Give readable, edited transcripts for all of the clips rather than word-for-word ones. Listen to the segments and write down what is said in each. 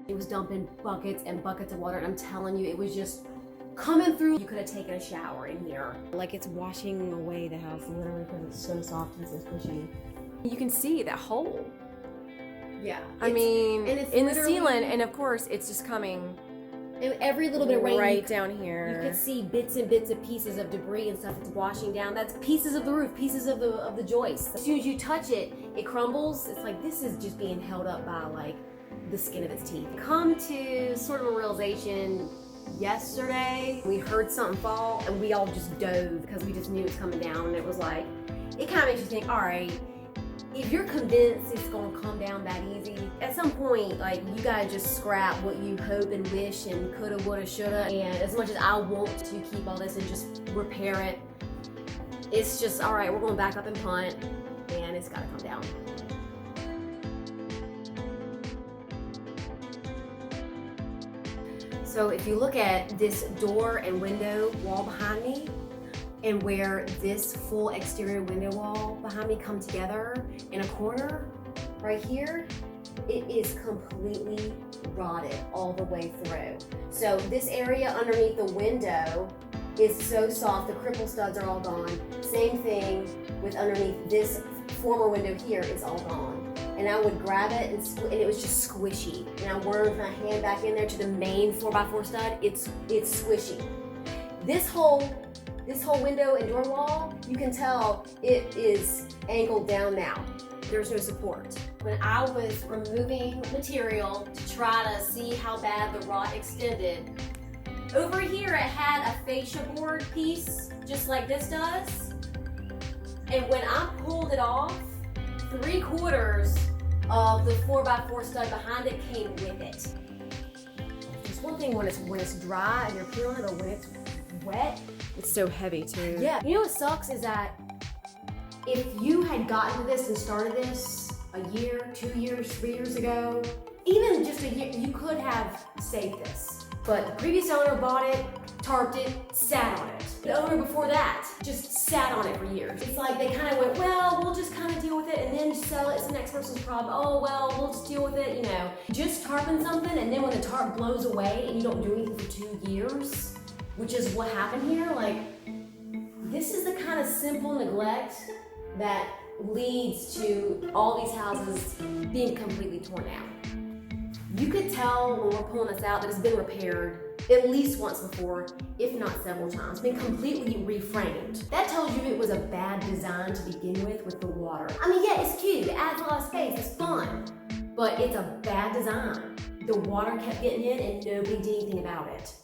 It was dumping buckets and buckets of water, and I'm telling you, it was just coming through. You could have taken a shower in here. Like it's washing away the house, literally, because it's so soft and so squishy. You can see that hole. Yeah. I mean, and it's in the ceiling, and of course, it's just coming and every little bit of rain right down here. You could see bits and bits of pieces of debris and stuff. It's washing down. That's pieces of the roof, pieces of the joist. As soon as you touch it, it crumbles. It's like this is just being held up by like the skin of its teeth. Come to sort of a realization yesterday. We heard something fall and we all just dove because we just knew it was coming down. And it was like, it kind of makes you think, all right, if you're convinced it's gonna come down that easy, at some point, like, you gotta just scrap what you hope and wish and coulda, woulda, shoulda. And as much as I want to keep all this and just repair it, it's just, all right, we're going back up and punt, and it's gotta come down. So if you look at this door and window wall behind me, and where this full exterior window wall behind me come together in a corner right here, it is completely rotted all the way through. So this area underneath the window is so soft, the cripple studs are all gone. Same thing with underneath this former window here, it's all gone. And I would grab it and it was just squishy. And I wormed my hand back in there to the main 4x4 stud, it's squishy. This whole window and door wall, you can tell it is angled down now. There's no support. When I was removing material to try to see how bad the rot extended, over here it had a fascia board piece, just like this does. And when I pulled it off, 3/4 of the 4x4 stud behind it came with it. It's one thing when it's dry and you're peeling it, or when it's wet, It's so heavy too. yeah. You know what sucks is that if you had gotten to this and started this a year, 2 years, 3 years ago, even just a year, you could have saved this. But the previous owner bought it, tarped it, sat on it. The owner before that just sat on it for years. It's like they kind of went, well, we'll just kind of deal with it and then sell it. It's the next person's problem. Oh, well, we'll just deal with it, you know. Just tarping something, and then when the tarp blows away and you don't do anything for 2 years, which is what happened here, like, this is the kind of simple neglect that leads to all these houses being completely torn down. You could tell when we're pulling this out that it's been repaired at least once before, if not several times, been completely reframed. That tells you it was a bad design to begin with the water. I mean, yeah, it's cute, it adds a lot of space, it's fun, but it's a bad design. The water kept getting in and nobody did anything about it.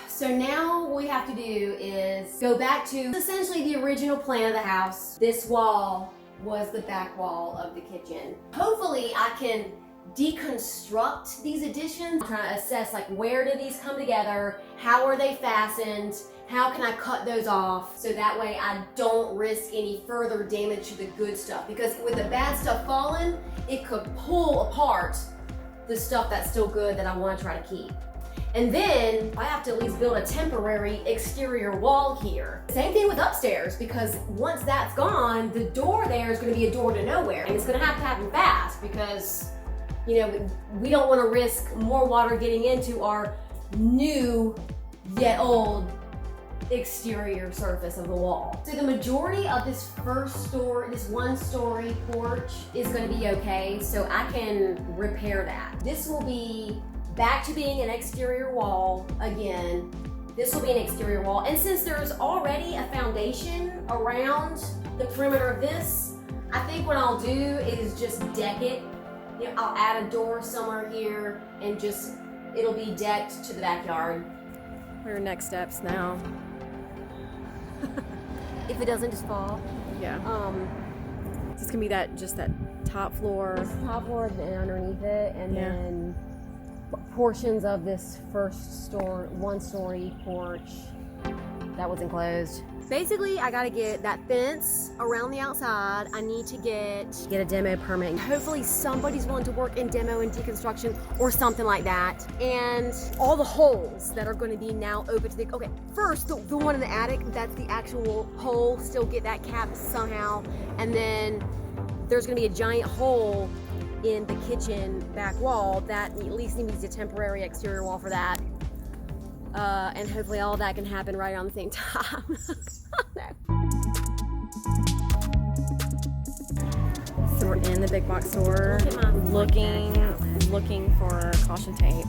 So now what we have to do is go back to essentially the original plan of the house. This wall was the back wall of the kitchen. Hopefully I can deconstruct these additions. I'm trying to assess, like, where do these come together? How are they fastened? How can I cut those off so that way I don't risk any further damage to the good stuff? Because with the bad stuff falling, it could pull apart the stuff that's still good that I want to try to keep. And then I have to at least build a temporary exterior wall here. Same thing with upstairs, because once that's gone, the door there is going to be a door to nowhere. And it's going to happen fast because, you know, we don't want to risk more water getting into our new yet old exterior surface of the wall. So the majority of this this 1-story porch is going to be okay, so I can repair that. This will be back to being an exterior wall again. This will be an exterior wall. And since there's already a foundation around the perimeter of this, I think what I'll do is just deck it. You know, I'll add a door somewhere here and just, it'll be decked to the backyard. What are your next steps now? If it doesn't just fall. Yeah. It's gonna be that top floor. This top floor and underneath it, and Yeah. then portions of this 1-story porch that was enclosed. Basically, I gotta get that fence around the outside. I need to get a demo permit. Hopefully somebody's willing to work in demo and deconstruction or something like that. And all the holes that are gonna be now open to okay, first, the one in the attic, that's the actual hole, still get that capped somehow. And then there's gonna be a giant hole in the kitchen back wall, that at least needs a temporary exterior wall for that. And hopefully all that can happen right around the same time. So we're in the big box store looking for caution tape.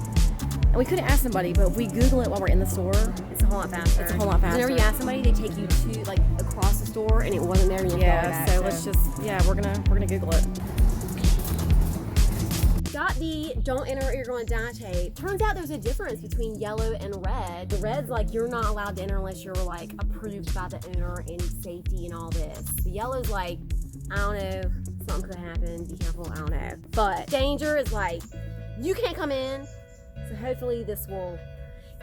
And we could ask somebody, but if we Google it while we're in the store, It's a whole lot faster. it's a whole lot faster. Whenever you ask somebody, they take you to like across the store, and it wasn't there. And you Yeah, so let's just we're gonna Google it. got the don't enter or you're going to die tape. Turns out there's a difference between yellow and red. The red's like you're not allowed to enter unless you're like approved by the owner and safety and all this. The yellow's like, I don't know, something could happen, be careful, I don't know. But danger is like, you can't come in. So hopefully this will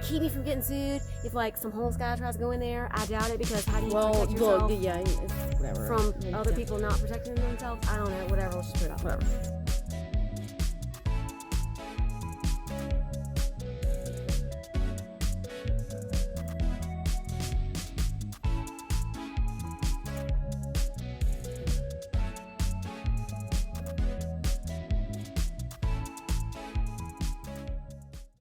keep me from getting sued. If like some homeless guy tries to go in there, I doubt it, because how do you protect yourself it's whatever. from other people not protecting themselves? I don't know, whatever, let's just put it off, whatever.